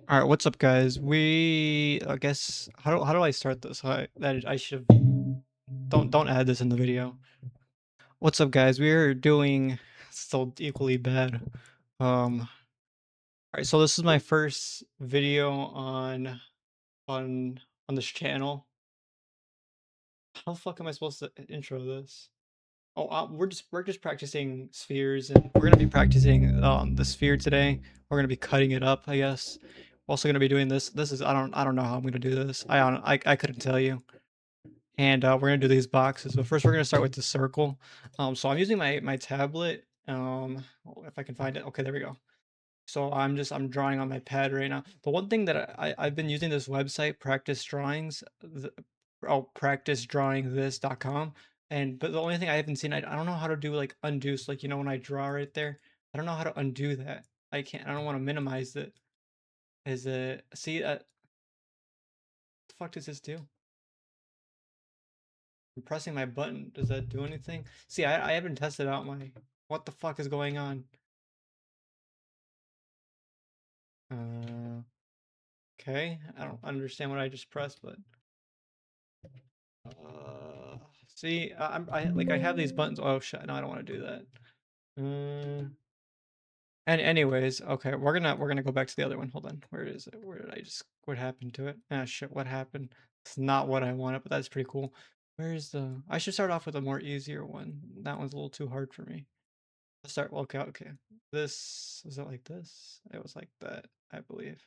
All right, what's up, guys? I guess how do I start this? I should don't add this in the video. What's up, guys? We're doing still equally bad. All right, so this is my first video on on this channel. How the fuck am I supposed to intro this? Oh, we're just practicing spheres, and we're gonna be practicing the sphere today. We're gonna be cutting it up, I guess. Also gonna be doing this. This is I don't know how I'm gonna do this. I couldn't tell you. And we're gonna do these boxes. But first, we're gonna start with the circle. So I'm using my tablet. If I can find it. Okay, there we go. So I'm drawing on my pad right now. The one thing that I've been using this website, practice drawings, practicedrawingthis.com. And but the only thing I haven't seen, I don't know how to do like undo. So like when I draw right there, I don't know how to undo that. I can't. I don't want to minimize it. Is it see? The fuck does this do? I'm pressing my button. Does that do anything? See, I haven't tested out my. What the fuck is going on? Uh, okay. I don't understand what I just pressed, but uh, see, I have these buttons. Oh shit! No, I don't want to do that. And anyways, okay, we're gonna go back to the other one. Hold on. Where is it? Where did I just? What happened to it? Ah, shit. What happened? It's not what I wanted, but that's pretty cool. Where's the? I should start off with a more easier one. That one's a little too hard for me. Let's start. Okay, okay. This was it like this? It was like that, I believe.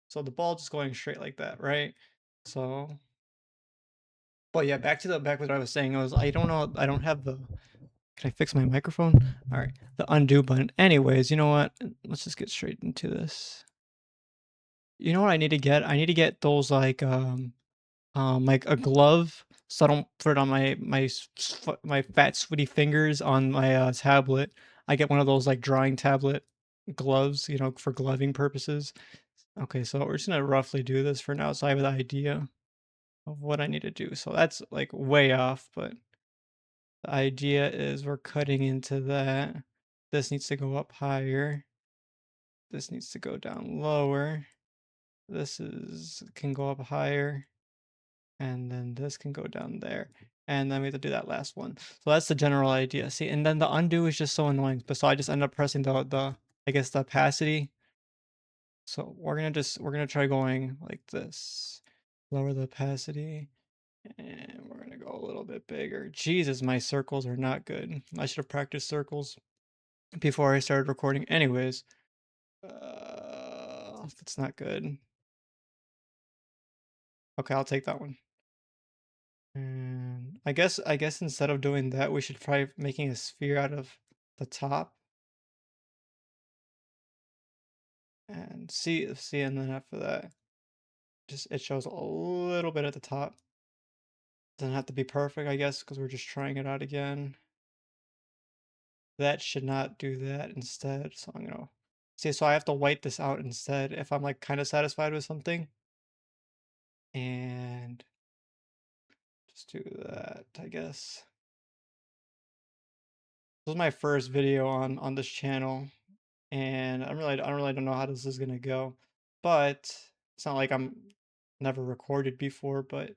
So the ball just going straight like that, right? So, but yeah, back with what I was saying. I don't know. I don't have the. Can I fix my microphone? All right, the undo button. Anyways, you know what? Let's just get straight into this. You know what I need to get? I need to get those like a glove so I don't put it on my fat sweaty fingers on my tablet. I get one of those like drawing tablet gloves, for gloving purposes. Okay, so we're just gonna roughly do this for now, so I have an idea of what I need to do. So that's like way off, but the idea is we're cutting into that. This needs to go up higher. This needs to go down lower. This is can go up higher. And then this can go down there. And then we have to do that last one. So that's the general idea. See, and then the undo is just so annoying. But so I just end up pressing the I guess the opacity. So we're gonna try going like this. Lower the opacity. And we're gonna go a little bit bigger. Jesus, my circles are not good. I should have practiced circles before I started recording. Anyways, that's not good. Okay, I'll take that one. And I guess instead of doing that, we should try making a sphere out of the top and see, and then after that, just it shows a little bit at the top. Doesn't have to be perfect, I guess, because we're just trying it out again. That should not do that instead. So I'm gonna see. So I have to white this out instead if I'm like kind of satisfied with something, and just do that, I guess. This is my first video on this channel, and I don't know how this is gonna go, but it's not like I'm never recorded before, but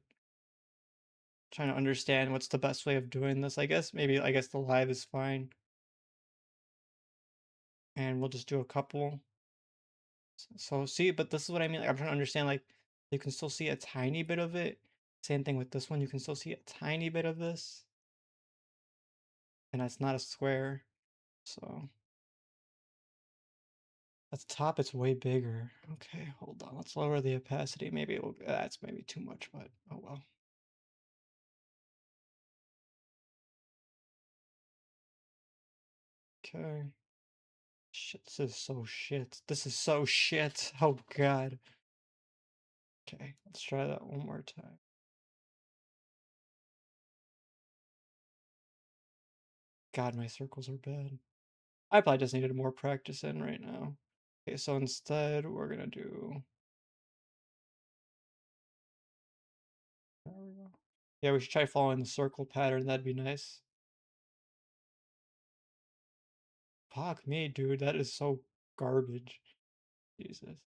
trying to understand what's the best way of doing this. I guess the live is fine, and we'll just do a couple. So see, but this is what I mean. Like, I'm trying to understand. Like, you can still see a tiny bit of it. Same thing with this one. You can still see a tiny bit of this, and that's not a square. So at the top, it's way bigger. Okay, hold on. Let's lower the opacity. That's maybe too much, but oh well. Okay. Shit, this is so shit. This is so shit. Oh god. Okay, let's try that one more time. God, my circles are bad. I probably just needed more practice in right now. Okay, so instead we're gonna do. There we go. Yeah, we should try following the circle pattern. That'd be nice. Fuck me, dude. That is so garbage. Jesus.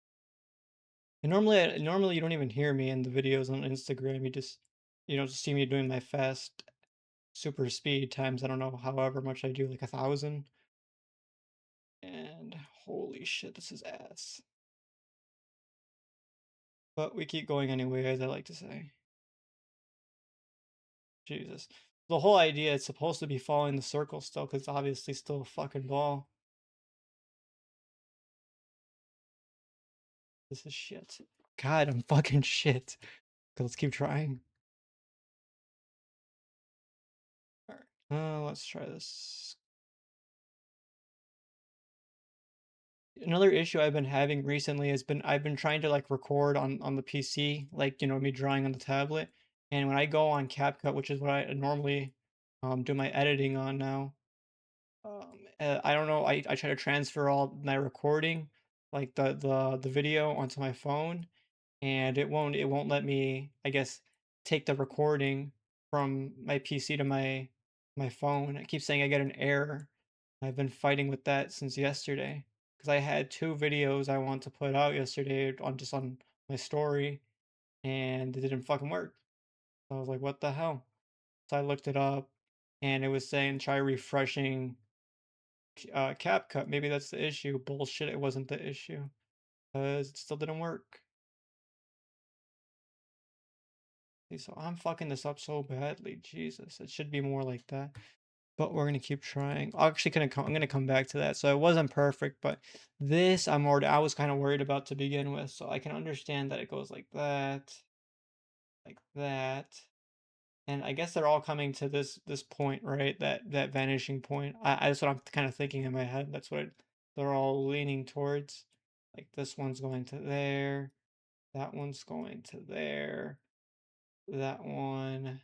And normally you don't even hear me in the videos on Instagram. You just see me doing my fast super speed times, I don't know, however much I do, like 1,000. And holy shit, this is ass. But we keep going anyway, as I like to say. Jesus. The whole idea is supposed to be following the circle still, because it's obviously still a fucking ball. This is shit. God, I'm fucking shit. Okay, let's keep trying. Alright. Let's try this. Another issue I've been having recently has been I've been trying to like record on the PC, like me drawing on the tablet. And when I go on CapCut, which is what I normally do my editing on now, I don't know, I try to transfer all my recording, like the video onto my phone, and it won't let me, I guess, take the recording from my PC to my phone. It keeps saying I get an error. I've been fighting with that since yesterday because I had two videos I want to put out yesterday on my story, and it didn't fucking work. So I was like, what the hell? So I looked it up, and it was saying try refreshing CapCut. Maybe that's the issue. Bullshit, it wasn't the issue because it still didn't work. So I'm fucking this up so badly. Jesus, it should be more like that. But we're gonna keep trying. I'm gonna come back to that. So it wasn't perfect, but this I was kind of worried about to begin with. So I can understand that it goes like that. And I guess they're all coming to this point, right? That vanishing point. That's what I'm kind of thinking in my head. They're all leaning towards. Like this one's going to there, that one's going to there, that one.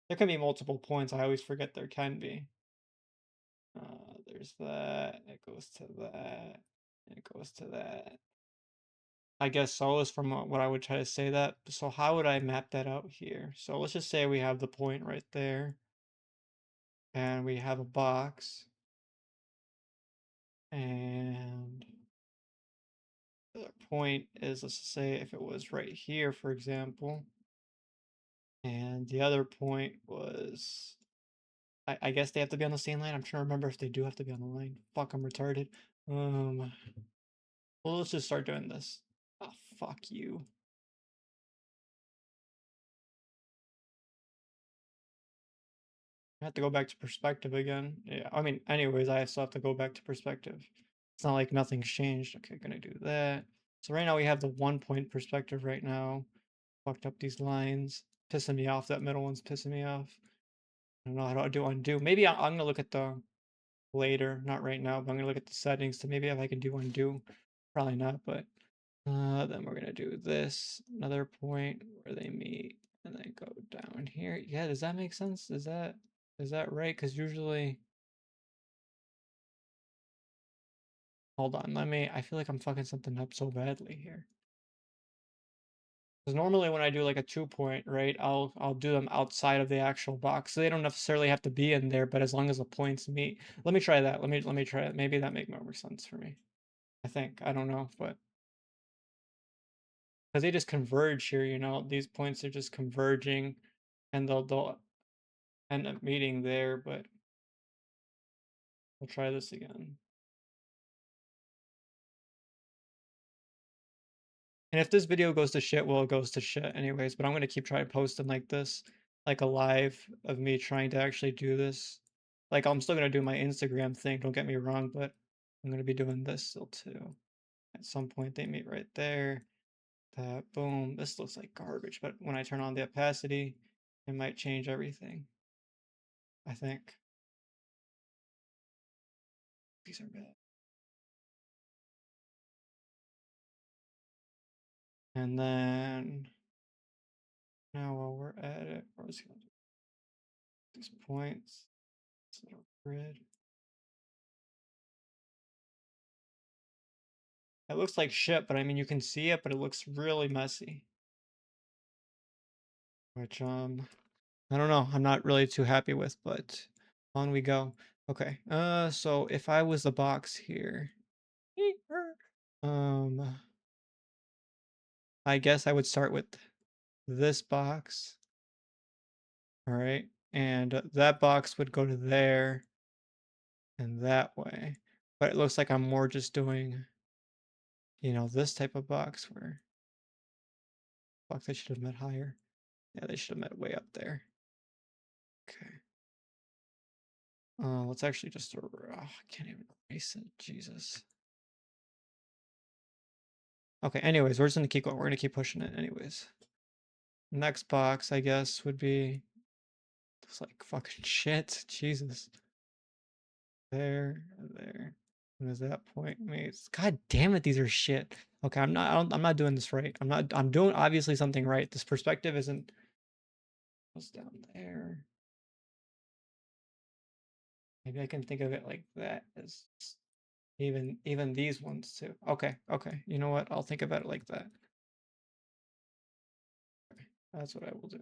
There can be multiple points. I always forget there can be. There's that. It goes to that. It goes to that. I guess so is from what I would try to say that. So how would I map that out here? So let's just say we have the point right there, and we have a box, and the other point is, let's just say if it was right here, for example, and the other point was, I guess they have to be on the same line. I'm trying to remember if they do have to be on the line. Fuck, I'm retarded. Um, well, let's just start doing this. Oh, fuck you. I have to go back to perspective again. Yeah, I mean, anyways, I still have to go back to perspective. It's not like nothing's changed. Okay, gonna do that. So right now we have the 1 point perspective right now. Fucked up these lines. Pissing me off. That middle one's pissing me off. I don't know how to do undo. Maybe I'm gonna look at the later, not right now, but I'm gonna look at the settings to maybe if I can do undo. Probably not, but then we're gonna do this. Another point where they meet and then go down here. Yeah, does that make sense? Is that right? Because usually, hold on, I feel like I'm fucking something up so badly here. Because normally when I do like a 2 point, right, I'll do them outside of the actual box. So they don't necessarily have to be in there, but as long as the points meet. Let me try that. Let me try it. Maybe that make more sense for me. I think. I don't know, but because they just converge here, these points are just converging, and they'll end up meeting there, but we'll try this again. And if this video goes to shit, well, it goes to shit anyways, but I'm going to keep trying posting like this, like a live of me trying to actually do this. Like, I'm still going to do my Instagram thing, don't get me wrong, but I'm going to be doing this still too. At some point, they meet right there. That, boom. This looks like garbage, but when I turn on the opacity, it might change everything. I think. These are bad. And then, now while we're at it, we're just going to do these points. This little grid. It looks like shit, but I mean, you can see it, but it looks really messy. Which, I don't know. I'm not really too happy with, but on we go. Okay. So if I was the box here, um, I guess I would start with this box, all right? And that box would go to there and that way. But it looks like I'm more just doing, this type of box where box they should have met higher. Yeah, they should have met way up there. Okay. Let's actually just, I can't even erase it. Jesus. Okay, anyways, we're just gonna keep going. We're gonna keep pushing it anyways. Next box, I guess, would be, it's like fucking shit. Jesus. There, there. What is that point? Mates. God damn it, these are shit. Okay, I'm not doing this right. I'm doing obviously something right. This perspective isn't, what's down there? Maybe I can think of it like that as even these ones too. Okay, okay. You know what? I'll think about it like that. Okay, that's what I will do.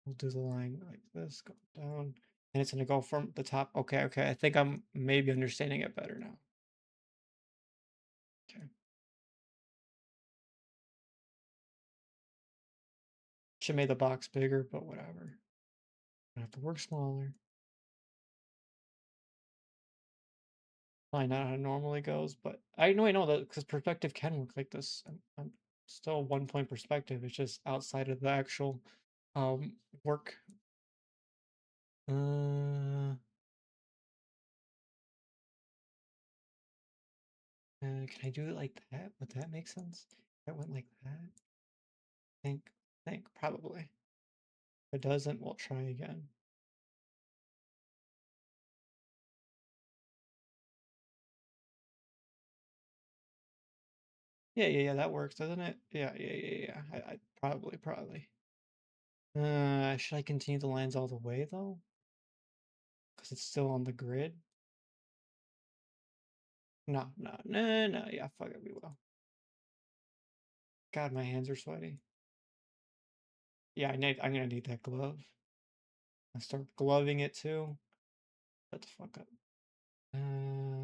We'll do the line like this, go down, and it's gonna go from the top. Okay, okay. I think I'm maybe understanding it better now. Okay. Should have made the box bigger, but whatever. I have to work smaller. Probably not how it normally goes, but I know that because perspective can work like this. I'm still 1 point perspective. It's just outside of the actual um work. Can I do it like that? Would that make sense? If it went like that? Think probably. If it doesn't, we'll try again. Yeah, that works, doesn't it? Yeah. I probably. Should I continue the lines all the way though? Because it's still on the grid? No. Yeah, fuck it, we will. God, my hands are sweaty. Yeah, I'm gonna need that glove. I start gloving it too. Shut the fuck up.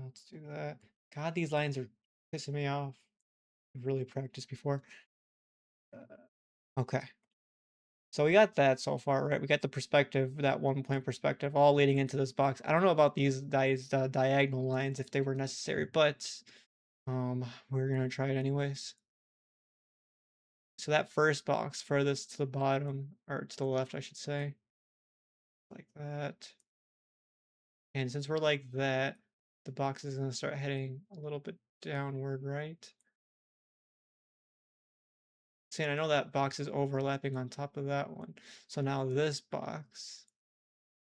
Let's do that. God, these lines are pissing me off. I've really practiced before. Okay. So we got that so far, right? We got the perspective, that 1 point perspective, all leading into this box. I don't know about these diagonal lines if they were necessary, but we're gonna try it anyways. So that first box furthest to the bottom, or to the left, I should say, like that. And since we're like that, the box is gonna start heading a little bit downward, right? See, and I know that box is overlapping on top of that one. So now this box,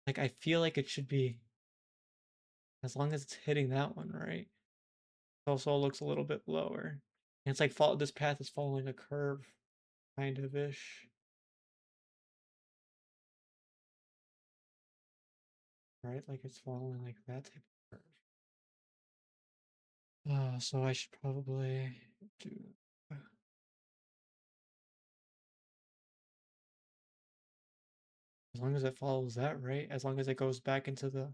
like I feel like it should be, as long as it's hitting that one, right? It also looks a little bit lower. And it's like this path is following a curve, kind of ish. Right? Like it's following like that type of curve. So I should probably do, as long as it follows that, right? As long as it goes back into the,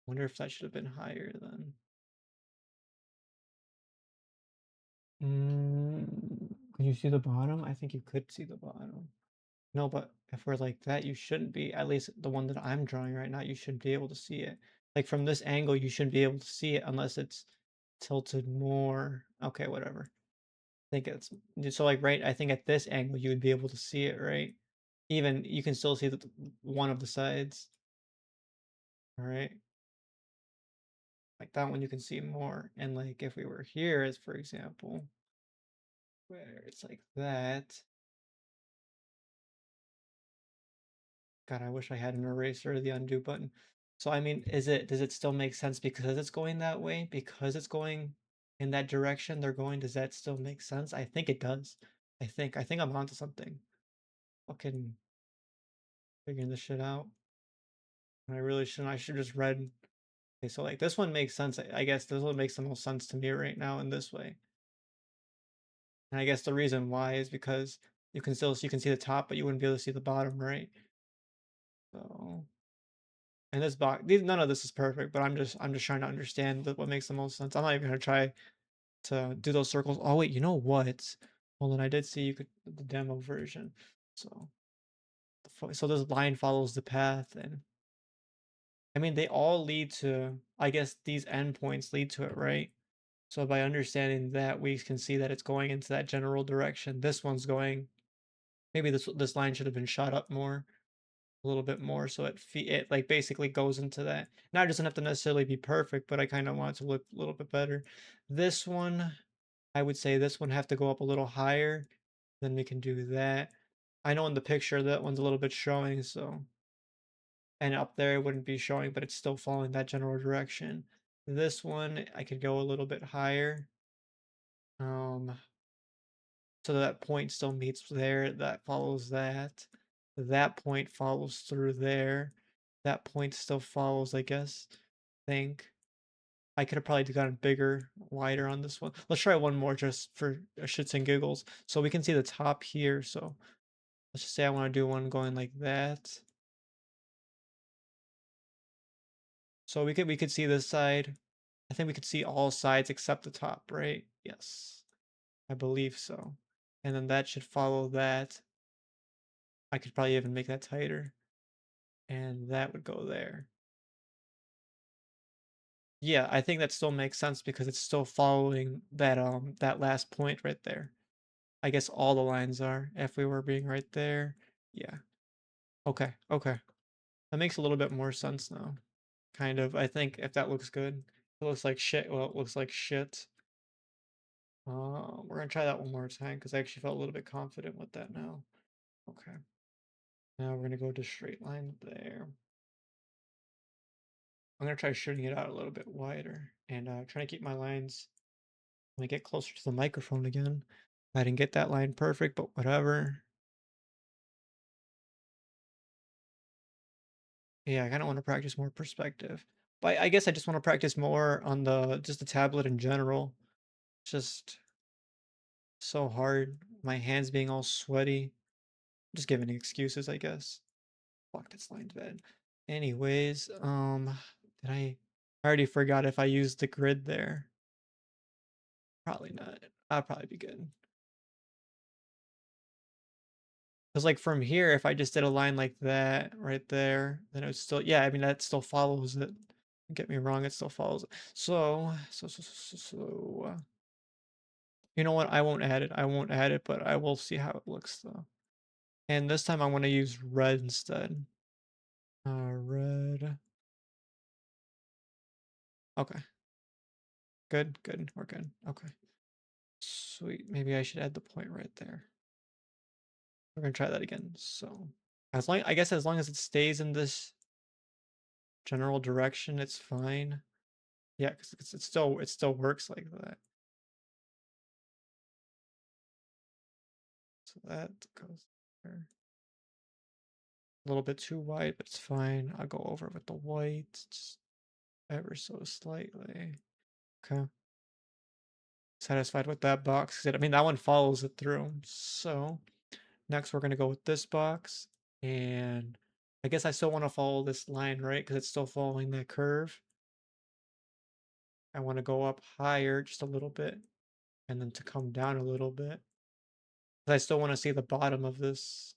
wonder if that should have been higher then. Could you see the bottom? I think you could see the bottom. No, but if we're like that, you shouldn't be, at least the one that I'm drawing right now, you should be able to see it. Like from this angle, you shouldn't be able to see it unless it's tilted more. Okay, whatever. I think it's, so like right, I think at this angle, you would be able to see it, right? Even, you can still see one of the sides. All right. Like that one you can see more. And like if we were here, as for example, where it's like that. God, I wish I had an eraser or the undo button. So I mean, does it still make sense because it's going that way? Because it's going in that direction they're going, does that still make sense? I think it does. I think I'm onto something. Fucking figuring this shit out. I really shouldn't. I should just read. Okay, so like this one makes sense. I guess this one makes the most sense to me right now in this way. And I guess the reason why is because you can see the top, but you wouldn't be able to see the bottom, right? So, and this box, none of this is perfect, but I'm just trying to understand what makes the most sense. I'm not even gonna try to do those circles. Oh wait, you know what? Hold on, I did see you could the demo version. So so this line follows the path, and I mean they all lead to, I guess these endpoints lead to it, right? So by understanding that, we can see that it's going into that general direction. This one's going, maybe this line should have been shot up more, a little bit more, so it like basically goes into that. Now it doesn't have to necessarily be perfect, but I kind of want it to look a little bit better. This one, I would say this one have to go up a little higher. Then we can do that. I know in the picture that one's a little bit showing, so, and up there it wouldn't be showing, but it's still following that general direction. This one I could go a little bit higher. Um, so that point still meets there, that follows that. That point follows through there. That point still follows, I guess. Think. I could have probably gotten bigger, wider on this one. Let's try one more just for shits and giggles. So we can see the top here. So let's just say I want to do one going like that. So we could see this side. I think we could see all sides except the top, right? Yes. I believe so. And then that should follow that. I could probably even make that tighter. And that would go there. Yeah, I think that still makes sense because it's still following that last point right there. I guess all the lines are if we were being right there. Yeah. Okay. Okay. That makes a little bit more sense now. Kind of. I think if that looks good. It looks like shit. Well, it looks like shit. We're gonna try that one more time because I actually felt a little bit confident with that now. Okay. Now we're gonna go to straight line there. I'm gonna try shooting it out a little bit wider and trying to keep my lines. Let me get closer to the microphone again. I didn't get that line perfect, but whatever. Yeah, I kind of want to practice more perspective. But I guess I just want to practice more on just the tablet in general. Just so hard. My hands being all sweaty. Just giving excuses, I guess. Fuck, this line's bad. Anyways, did I already forgot if I used the grid there. Probably not. I'll probably be good. Because like from here, if I just did a line like that right there, then it would still, yeah, I mean that still follows it. Don't get me wrong, it still follows it. So, you know what? I won't add it. I won't add it, but I will see how it looks though. And this time I want to use red instead. Red. Okay. Good, good. We're good. Okay. Sweet. Maybe I should add the point right there. We're gonna try that again. So, I guess as long as it stays in this general direction, it's fine. Yeah, because it still works like that. So that goes there. A little bit too wide, but it's fine. I'll go over with the white just ever so slightly. Okay. Satisfied with that box. I mean, that one follows it through. So next we're gonna go with this box. And I guess I still want to follow this line, right? Because it's still following that curve. I want to go up higher just a little bit and then to come down a little bit. I still want to see the bottom of this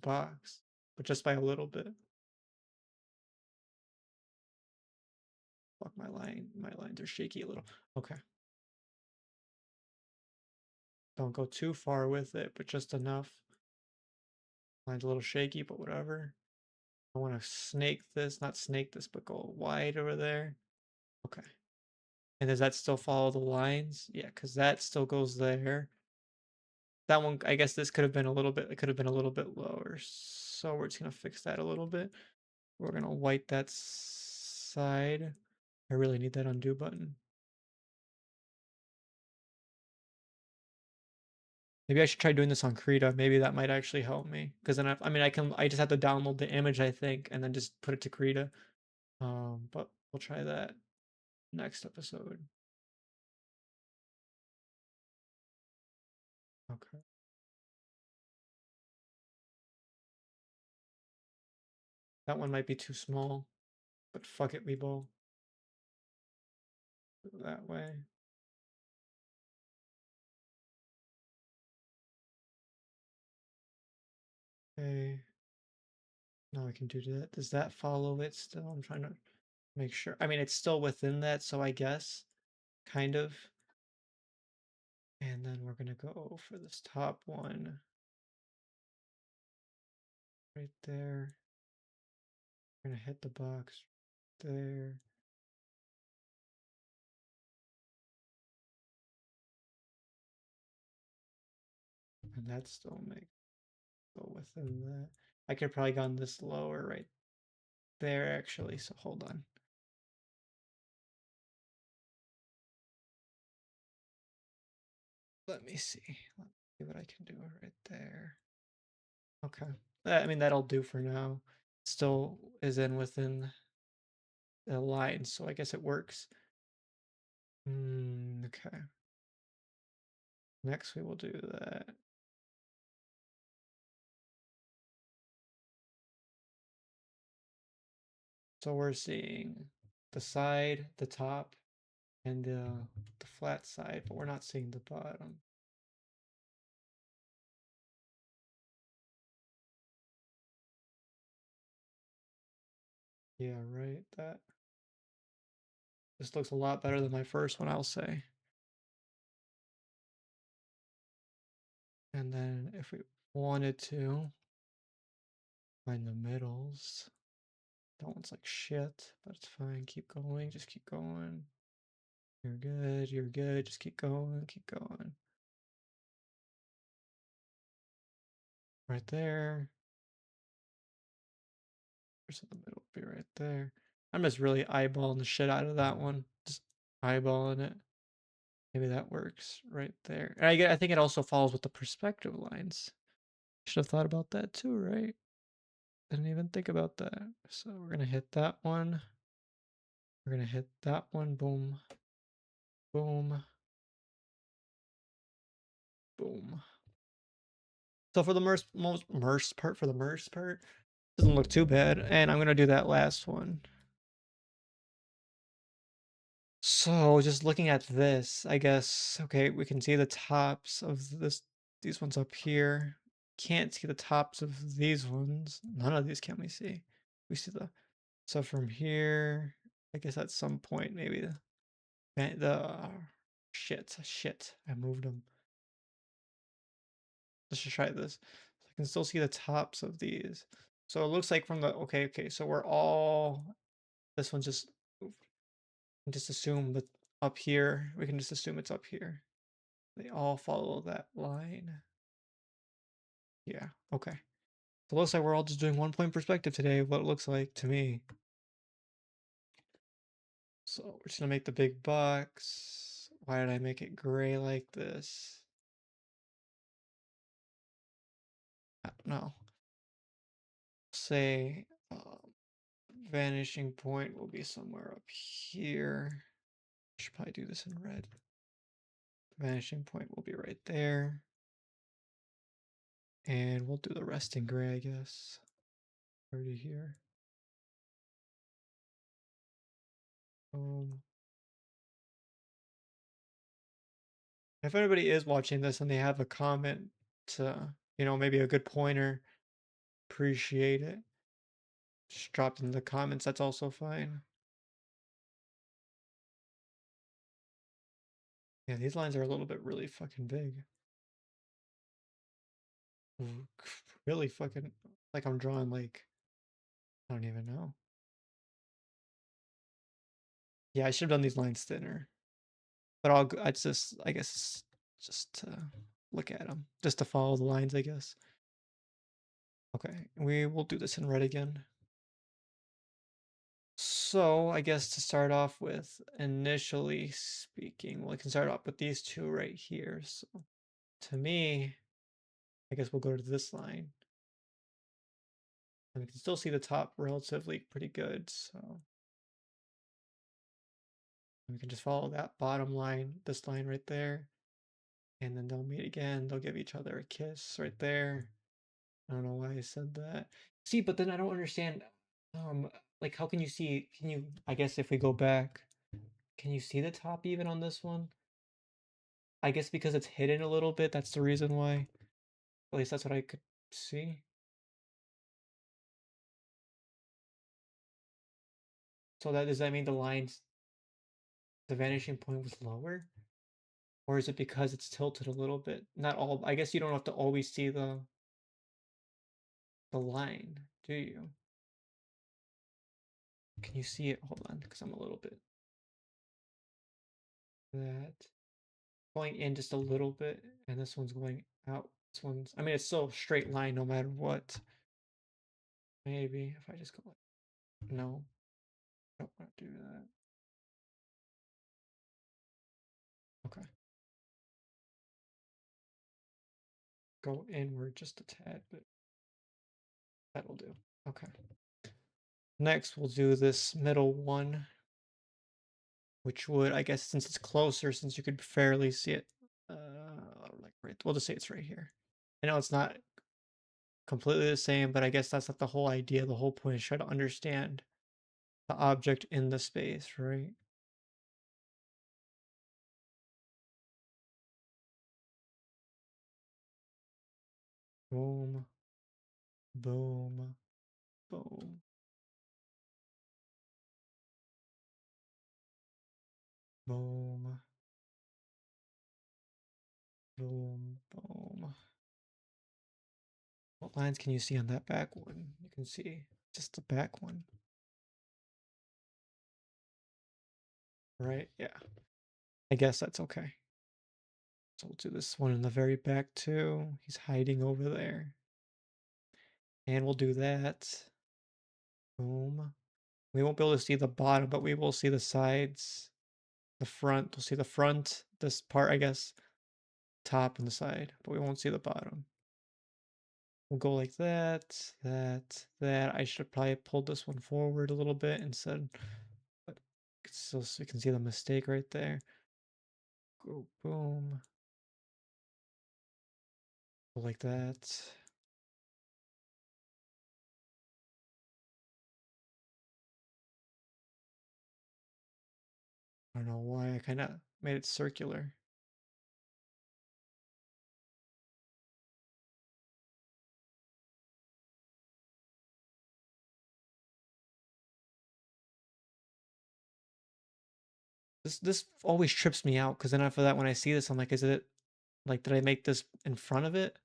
box, but just by a little bit. Fuck, my lines are shaky a little. Okay. Don't go too far with it, but just enough. Line's a little shaky, but whatever. I want to snake this, not snake this, but go wide over there. Okay. And does that still follow the lines? Yeah, because that still goes there. That one, I guess this could have been a little bit, it could have been a little bit lower. So we're just going to fix that a little bit. We're going to white that side. I really need that undo button. Maybe I should try doing this on Krita. Maybe that might actually help me. Because then I mean, I just have to download the image, I think, and then just put it to Krita. But we'll try that next episode. Okay. That one might be too small, but fuck it, we both. that way. Okay. Now I can do that. Does that follow it still? I'm trying to make sure. I mean, it's still within that, so I guess kind of. And then we're gonna go for this top one right there. We're gonna hit the box there. And that still makes go within that. I could have probably gone this lower right there actually, so hold on. Let me see. Let me see what I can do right there. Okay. I mean, that'll do for now. Still is in within the line, so I guess it works. Okay. Next, we will do that. So we're seeing the side, the top, and the flat side, but we're not seeing the bottom. Yeah, right. This looks a lot better than my first one, I'll say. And then if we wanted to find the middles, that one's like shit, but it's fine. Keep going. Just keep going. You're good. You're good. Just keep going. Keep going. Right there. Where's the middle? Be right there. I'm just really eyeballing the shit out of that one. Just eyeballing it. Maybe that works right there. And I think it also follows with the perspective lines. Should have thought about that too, right? Didn't even think about that. So we're gonna hit that one. We're gonna hit that one. Boom. Boom. Boom. So for the most part, for the merce part, doesn't look too bad. And I'm gonna do that last one. So just looking at this, I guess, okay, we can see the tops of these ones up here. Can't see the tops of these ones. None of these can we see. We see so from here, I guess at some point, maybe shit, I moved them. Let's just try this. I can still see the tops of these. So it looks like from okay, so we're all, this one's just moved. Just assume that up here, we can just assume it's up here. They all follow that line. Yeah, okay. So it looks like we're all just doing 1 point perspective today, what it looks like to me. So we're just gonna make the big box. Why did I make it gray like this? I don't know. Say vanishing point will be somewhere up here. I should probably do this in red. Vanishing point will be right there. And we'll do the rest in gray, I guess. Already here. If anybody is watching this and they have a comment to, maybe a good pointer, appreciate it. Just drop it in the comments, that's also fine. Yeah, these lines are a little bit really fucking big. Really fucking, like I'm drawing like, I don't even know. Yeah, I should have done these lines thinner. But I guess, just to look at them, just to follow the lines, I guess. Okay, we will do this in red again. So I guess to start off with, initially speaking, well, I can start off with these two right here. So to me, I guess we'll go to this line. And we can still see the top relatively pretty good. So we can just follow that bottom line, this line right there. And then they'll meet again. They'll give each other a kiss right there. I don't know why I said that. See, but then I don't understand. Like, how can you see? I guess if we go back, Can you see the top even on this one? I guess because it's hidden a little bit, that's the reason why. At least that's what I could see. So that does that mean the lines, the vanishing point was lower? Or is it because it's tilted a little bit? Not all, I guess you don't have to always see the line, do you? Can you see it? Hold on, because I'm a little bit that going in just a little bit, and this one's going out. This one's, I mean, it's still a straight line no matter what. Maybe if I just go like, no, don't want to do that. Okay, go inward just a tad bit. That'll do. Okay. Next, we'll do this middle one, which would, I guess, since it's closer, since you could fairly see it, like right, we'll just say it's right here. I know it's not completely the same, but I guess that's not the whole idea. The whole point is try to understand the object in the space, right? Boom, boom, boom, boom, boom, boom. What lines can you see on that back one? You can see just the back one, right? Yeah, I guess that's okay. So we'll do this one in the very back too. He's hiding over there. And we'll do that. Boom. We won't be able to see the bottom, but we will see the sides, the front. We'll see the front, this part, I guess, top and the side, but we won't see the bottom. We'll go like that, that, that. I should probably pull this one forward a little bit instead, but still so you can see the mistake right there. Go boom. Go like that. I don't know why I kind of made it circular. This always trips me out because then after that, when I see this, I'm like, is it like, did I make this in front of it?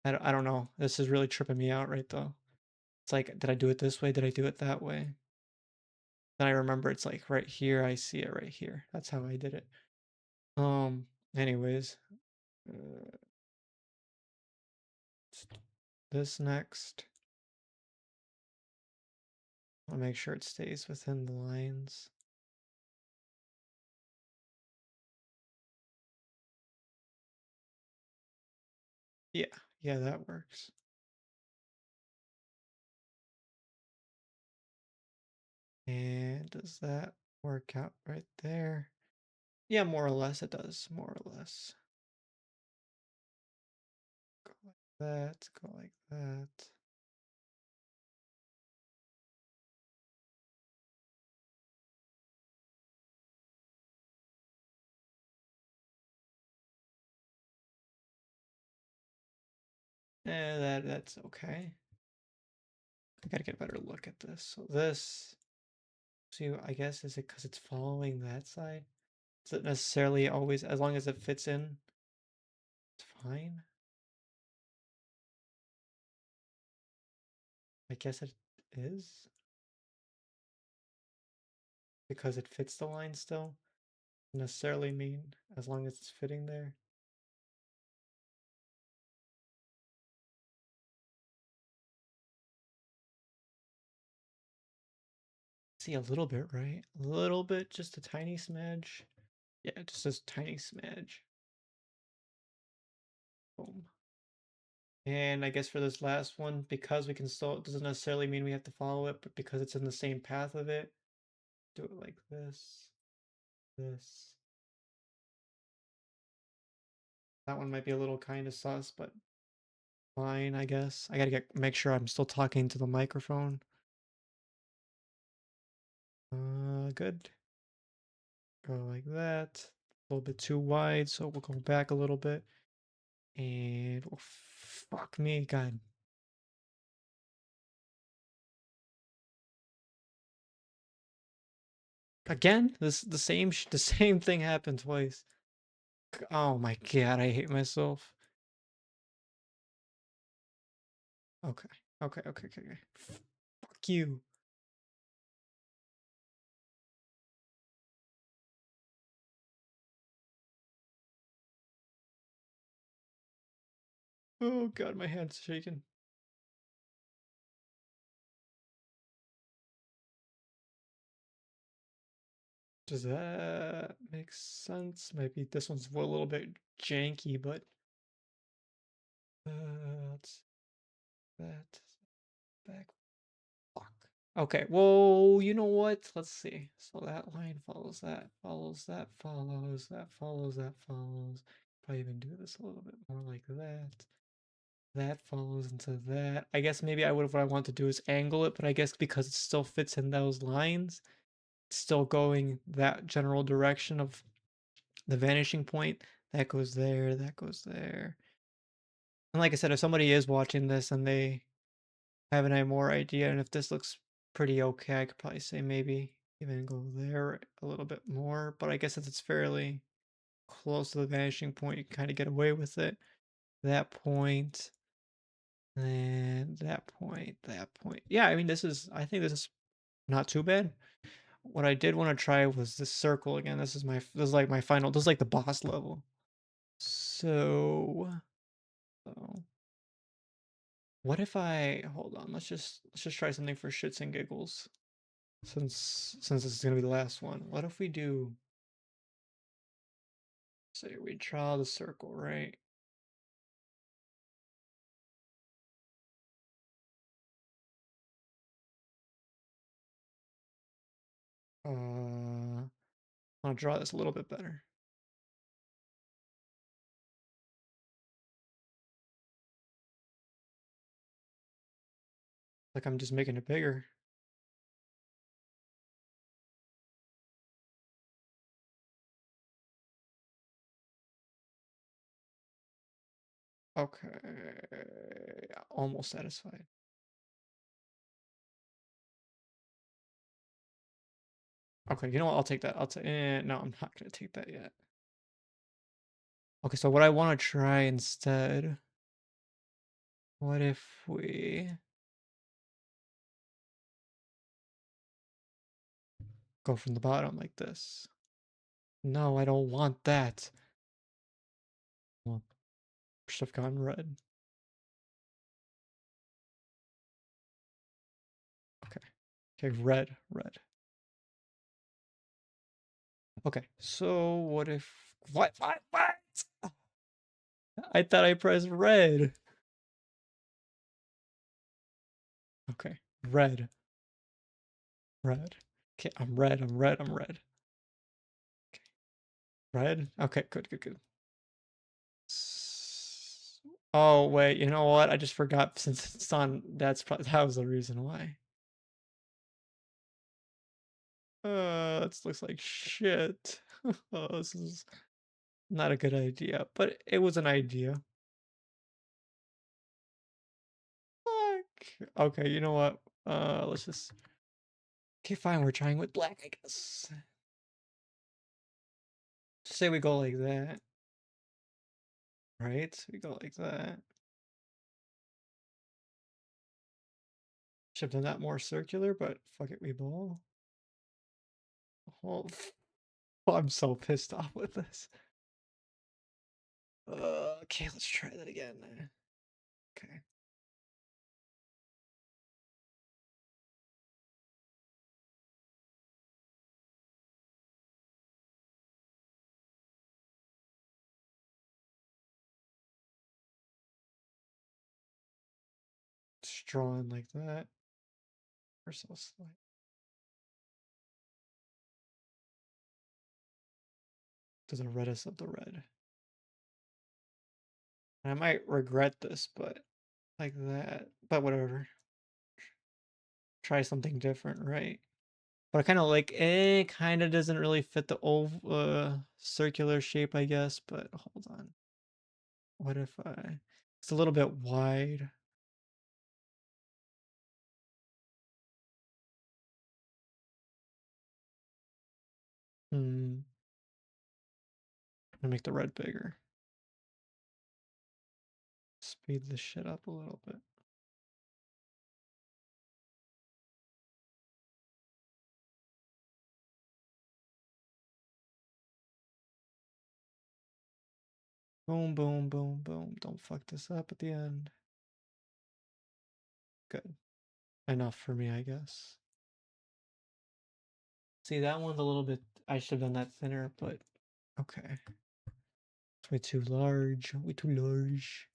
I don't know. This is really tripping me out right though. It's like, did I do it this way? Did I do it that way? Then I remember it's like right here. I see it right here. That's how I did it. Anyways, uh, this next. I'll make sure it stays within the lines. Yeah, yeah, that works. And does that work out right there? Yeah, more or less it does, more or less. Go like that, go like that. That's okay. I gotta get a better look at this. So this, see, I guess, is it because it's following that side? Is it necessarily always, as long as it fits in, it's fine? I guess it is. Because it fits the line still? Necessarily mean as long as it's fitting there? See, a little bit, right? A little bit, just a tiny smidge. Yeah, just a tiny smidge. Boom. And I guess for this last one, because we can still, it doesn't necessarily mean we have to follow it, but because it's in the same path of it, do it like this, this. That one might be a little kind of sus, but fine, I guess. I gotta make sure I'm still talking to the microphone. Good. Go like that. A little bit too wide, so we'll go back a little bit. And oh, fuck me, God. Again, the same thing happened twice. Oh my God, I hate myself. Okay, okay. Fuck you. Oh God, my hand's shaking. Does that make sense? Maybe this one's a little bit janky, but let's that back. Fuck. Okay, well, you know what? Let's see. So that line follows that, follows that, follows that, follows that, follows. Probably even do this a little bit more like that. That follows into that. I guess maybe what I want to do is angle it, but I guess because it still fits in those lines, it's still going that general direction of the vanishing point. That goes there, that goes there. And like I said, if somebody is watching this and they have an more idea, and if this looks pretty okay, I could probably say maybe even go there a little bit more. But I guess since it's fairly close to the vanishing point, you can kind of get away with it. That point, and that point, that point. Yeah, I mean, I think this is not too bad. What I did want to try was this circle again. This is like my final, this is like the boss level. So what if hold on, let's just try something for shits and giggles. Since this is gonna be the last one, what if we do, say we draw the circle, right? I'll draw this a little bit better. Like I'm just making it bigger. Okay, almost satisfied. Okay, you know what? I'll take that. I'll take. No, I'm not gonna take that yet. Okay, so what I want to try instead, what if we go from the bottom like this? No, I don't want that. Well, should have gone red. Okay. Okay, red. Okay, so what if what? I thought I pressed red. Okay, red. Okay, I'm red. Okay, red. Okay, good. Oh wait, you know what? I just forgot since it's on. That was the reason why. This looks like shit. Oh, this is not a good idea, but it was an idea. Fuck. Okay, you know what? Let's just. Okay, fine. We're trying with black, I guess. Say we go like that, right? We go like that. Should have done that more circular, but fuck it, we ball. Oh, I'm so pissed off with this. Okay, let's try that again. Okay. Just drawing like that. We're so slight. To the reddest of the red. I might regret this, but like that. But whatever. Try something different, right? But I kind of like it. Kind of doesn't really fit the old circular shape, I guess. But hold on. What if I? It's a little bit wide. Hmm. I'm gonna make the red bigger. Speed this shit up a little bit. Boom, boom, boom, boom. Don't fuck this up at the end. Good. Enough for me, I guess. See, that one's a little bit. I should have done that thinner, but okay. It's way too large. Way too large.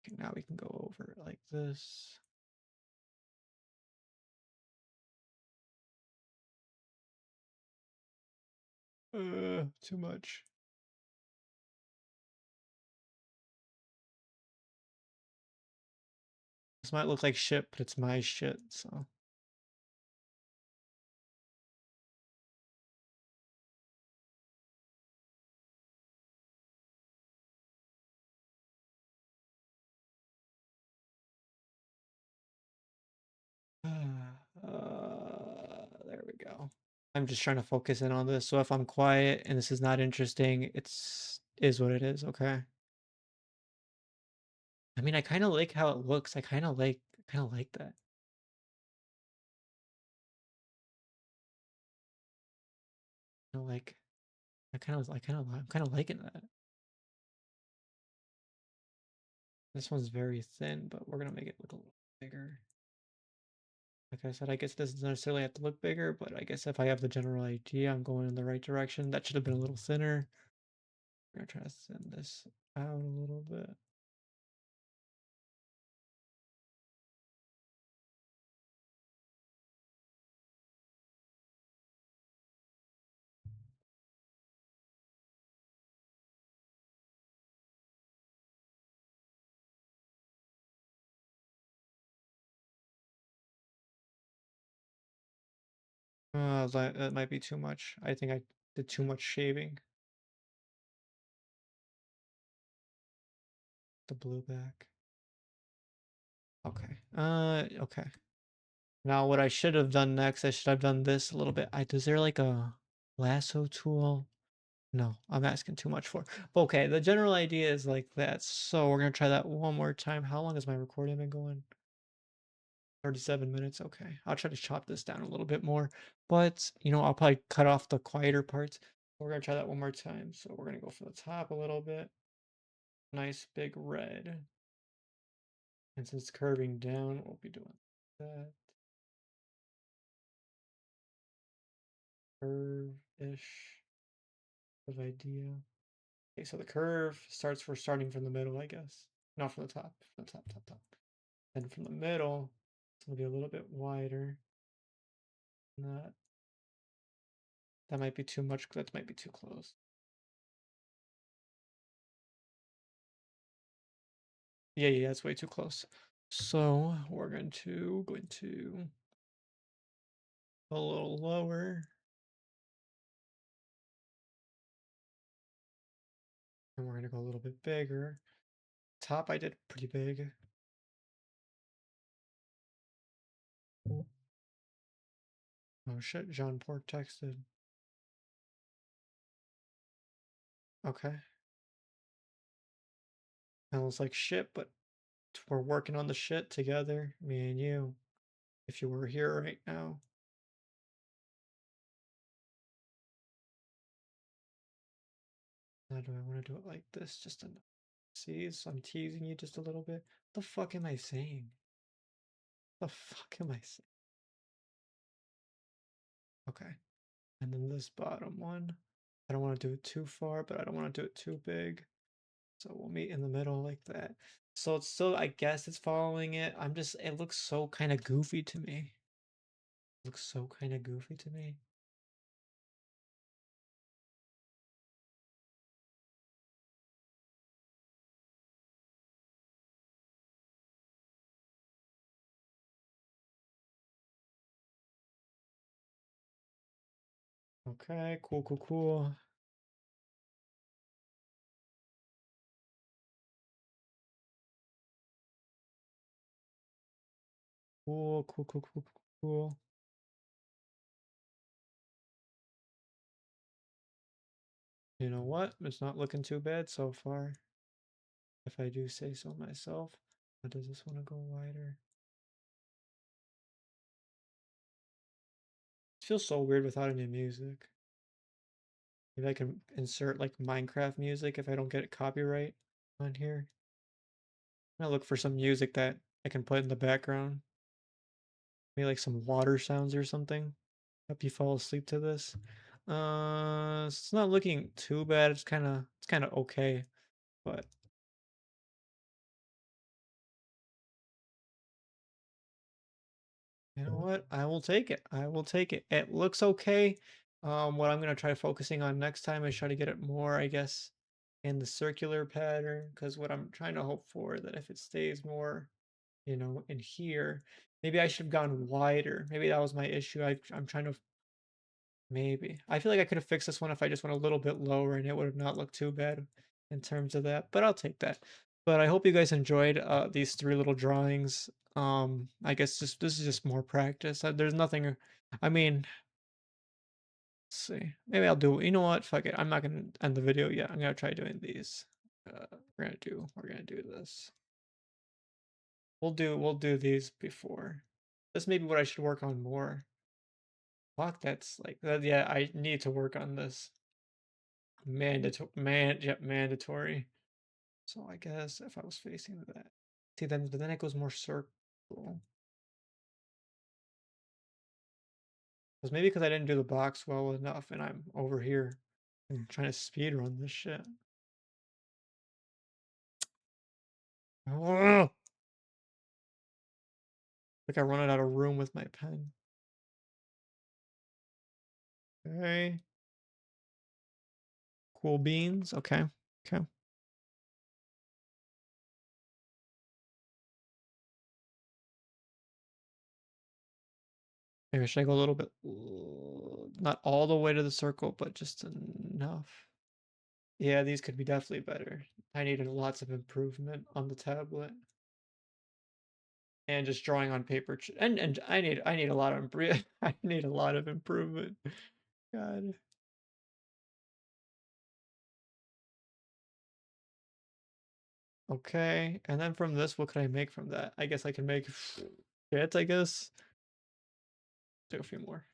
Okay, now we can go over it like this. Too much. This might look like shit, but it's my shit, so. There we go. I'm just trying to focus in on this. So if I'm quiet and this is not interesting, it's is what it is, okay? I mean, I kind of like how it looks. I kind of like that. I like I'm kind of liking that. This one's very thin, but we're gonna make it look a little bigger. Like I said, I guess it doesn't necessarily have to look bigger, but I guess if I have the general idea, I'm going in the right direction. That should have been a little thinner. We're gonna try to thin this out a little bit. That might be too much. I think I did too much shaving. The blue back. Okay. Okay. Now what I should have done next, I should have done this a little bit. Is there like a lasso tool? No, I'm asking too much for. But okay, the general idea is like that. So we're gonna try that one more time. How long has my recording been going? 37 minutes. Okay. I'll try to chop this down a little bit more. But I'll probably cut off the quieter parts. We're gonna try that one more time. So we're gonna go for the top a little bit. Nice big red. And since it's curving down, we'll be doing that. Curve-ish of idea. Okay, so the curve we're starting from the middle, I guess. Not from the top, from the top, top, top. And from the middle, it's gonna be a little bit wider. That that might be too much, that might be too close. Yeah, yeah, that's way too close. So we're going to a little lower. And we're gonna go a little bit bigger. Top I did pretty big. Oh shit, Jean Pork texted. Okay. Sounds like shit, but we're working on the shit together, me and you. If you were here right now. How do I want to do it like this? Just enough. See, so I'm teasing you just a little bit. What the fuck am I saying? What the fuck am I saying? Okay. And then this bottom one. I don't want to do it too far, but I don't want to do it too big. So we'll meet in the middle like that. So it's still, I guess it's following it. It looks so kind of goofy to me. It looks so kind of goofy to me. Okay, cool, cool, cool. Cool, cool, cool, cool, cool, cool. You know what? It's not looking too bad so far, if I do say so myself. But does this want to go wider? It feels so weird without any music. Maybe I can insert like Minecraft music if I don't get it copyright on here. I'm gonna look for some music that I can put in the background. Maybe like some water sounds or something. Help you fall asleep to this. It's not looking too bad. It's kind of okay, but you know what? I will take it. I will take it. It looks okay. What I'm gonna try focusing on next time is try to get it more, I guess, in the circular pattern. Because what I'm trying to hope for that if it stays more, in here, maybe I should have gone wider. Maybe that was my issue. I'm trying to maybe. I feel like I could have fixed this one if I just went a little bit lower and it would have not looked too bad in terms of that, but I'll take that. But I hope you guys enjoyed these three little drawings. I guess just this is just more practice. There's nothing. I mean, let's see. Maybe I'll do. You know what? Fuck it. I'm not gonna end the video yet. I'm gonna try doing these. We're gonna do this. We'll do these before. This may be what I should work on more. Fuck, that's like that. Yeah, I need to work on this. Mandatory. So I guess if I was facing that, see then it goes more circle. Because maybe because I didn't do the box well enough, and I'm over here and trying to speed run this shit. Ugh! Like I run out of room with my pen. Okay. Cool beans. Okay. Okay. Maybe should I go a little bit, not all the way to the circle, but just enough. Yeah, these could be definitely better. I needed lots of improvement on the tablet. And just drawing on paper and I need a lot of I need a lot of improvement. God. Okay, and then from this, what could I make from that? I guess I can make shit, I guess. Do a few more.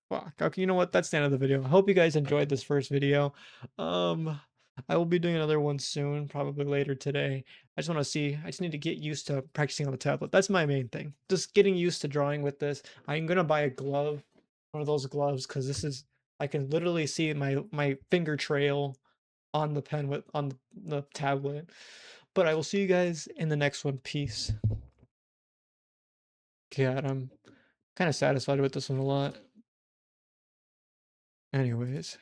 Fuck. Okay, you know what? That's the end of the video. I hope you guys enjoyed this first video. Um, I will be doing another one soon, probably later today. I just need to get used to practicing on the tablet. That's my main thing. Just getting used to drawing with this. I'm gonna buy a glove, one of those gloves, because I can literally see my finger trail on the pen on the tablet. But I will see you guys in the next one. Peace. God, I'm kind of satisfied with this one a lot. Anyways.